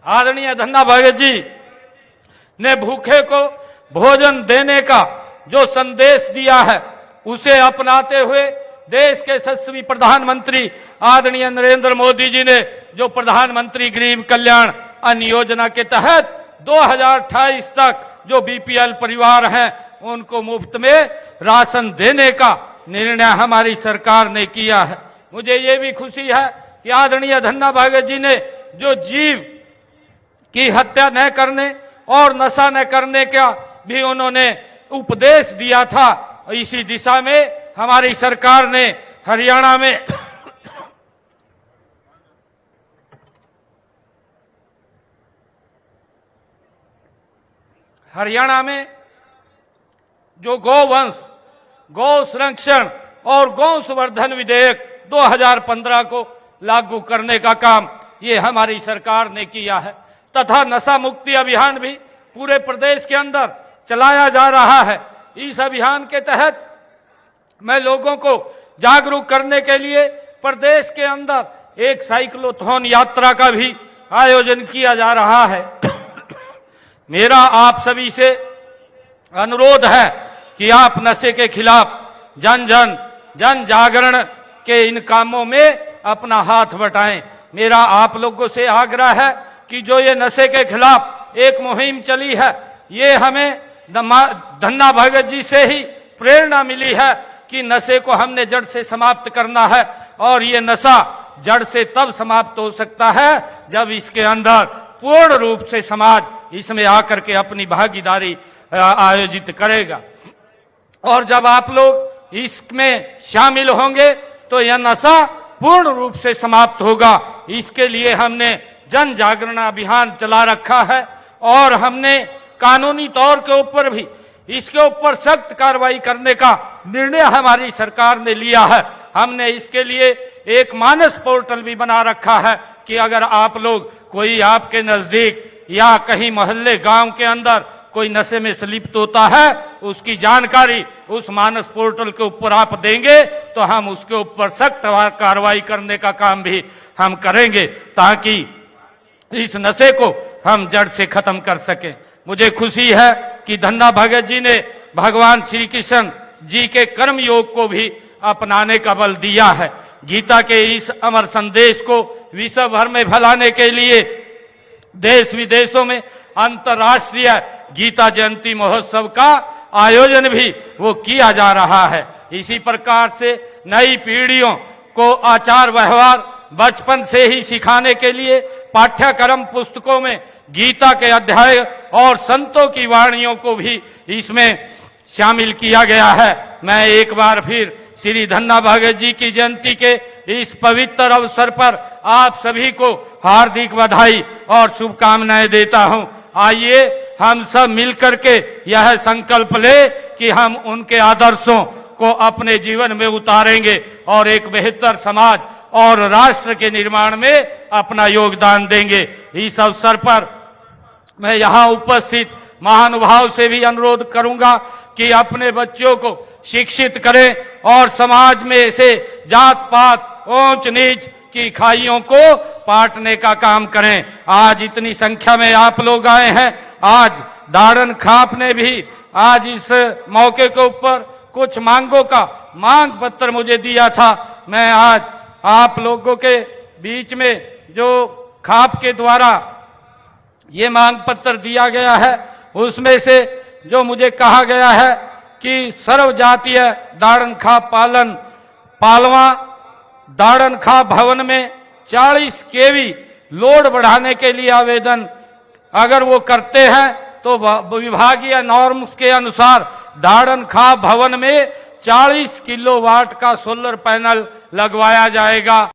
आदरणीय धन्ना भगत जी ने भूखे को भोजन देने का जो संदेश दिया है उसे अपनाते हुए देश के यशस्वी प्रधानमंत्री आदरणीय नरेंद्र मोदी जी ने जो प्रधानमंत्री गरीब कल्याण अन्न योजना के तहत 2028 तक जो बीपीएल परिवार हैं उनको मुफ्त में राशन देने का निर्णय हमारी सरकार ने किया है। मुझे ये भी खुशी है कि आदरणीय धन्ना भगत जी ने जो जीव की हत्या न करने और नशा न करने का भी उन्होंने उपदेश दिया था। इसी दिशा में हमारी सरकार ने हरियाणा में जो गौवंश, गौ संरक्षण और गौ संवर्धन विधेयक 2015 को लागू करने का काम ये हमारी सरकार ने किया है तथा नशा मुक्ति अभियान भी पूरे प्रदेश के अंदर चलाया जा रहा है। इस अभियान के तहत मैं लोगों को जागरूक करने के लिए प्रदेश के अंदर एक साइक्लोथॉन यात्रा का भी आयोजन किया जा रहा है। मेरा आप सभी से अनुरोध है कि आप नशे के खिलाफ जन जागरण के इन कामों में अपना हाथ बटाएं। मेरा आप लोगों से आग्रह है कि जो ये नशे के खिलाफ एक मुहिम चली है ये हमें धन्ना भगत जी से ही प्रेरणा मिली है कि नशे को हमने जड़ से समाप्त करना है और ये नशा जड़ से तब समाप्त हो सकता है जब इसके अंदर पूर्ण रूप से समाज इसमें आकर के अपनी भागीदारी आयोजित करेगा और जब आप लोग इसमें शामिल होंगे तो यह नशा पूर्ण रूप से समाप्त होगा। इसके लिए हमने जन जागरण अभियान चला रखा है और हमने कानूनी तौर के ऊपर भी इसके ऊपर सख्त कार्रवाई करने का निर्णय हमारी सरकार ने लिया है। हमने इसके लिए एक मानस पोर्टल भी बना रखा है कि अगर आप लोग कोई आपके नजदीक या कहीं मोहल्ले गांव के अंदर कोई नशे में संलिप्त होता है उसकी जानकारी उस मानस पोर्टल के ऊपर आप देंगे तो हम उसके ऊपर सख्त कार्रवाई करने का काम भी हम करेंगे ताकि इस नशे को हम जड़ से खत्म कर सकें। मुझे खुशी है कि धन्ना भगत जी ने भगवान श्री कृष्ण जी के कर्म योग को भी अपनाने का बल दिया है। गीता के इस अमर संदेश को विश्व भर में फैलाने के लिए देश विदेशों में अंतर्राष्ट्रीय गीता जयंती महोत्सव का आयोजन भी वो किया जा रहा है। इसी प्रकार से नई पीढ़ियों को आचार व्यवहार बचपन से ही सिखाने के लिए पाठ्यक्रम पुस्तकों में गीता के अध्याय और संतों की वाणियों को भी इसमें शामिल किया गया है। मैं एक बार फिर श्री धन्ना भगत जी की जयंती के इस पवित्र अवसर पर आप सभी को हार्दिक बधाई और शुभकामनाएं देता हूं। आइए हम सब मिलकर के यह संकल्प ले कि हम उनके आदर्शों को अपने जीवन में उतारेंगे और एक बेहतर समाज और राष्ट्र के निर्माण में अपना योगदान देंगे। इस अवसर पर मैं यहाँ उपस्थित महानुभाव से भी अनुरोध करूंगा कि अपने बच्चों को शिक्षित करें और समाज में से जात पात ऊंच नीच की खाइयों को पाटने का काम करें। आज इतनी संख्या में आप लोग आए हैं। आज दाड़न खाप ने भी आज इस मौके के ऊपर कुछ मांगों का मांग पत्र मुझे दिया था। मैं आज आप लोगों के बीच में जो खाप के द्वारा ये मांग पत्र दिया गया है उसमें से जो मुझे कहा गया है कि सर्व जातीय दाड़न खाप पालवा दाड़न खाप भवन में 40 केवी लोड बढ़ाने के लिए आवेदन अगर वो करते हैं तो विभागीय नॉर्म्स के अनुसार दाड़न खाप भवन में 40 किलोवाट का सोलर पैनल लगवाया जाएगा।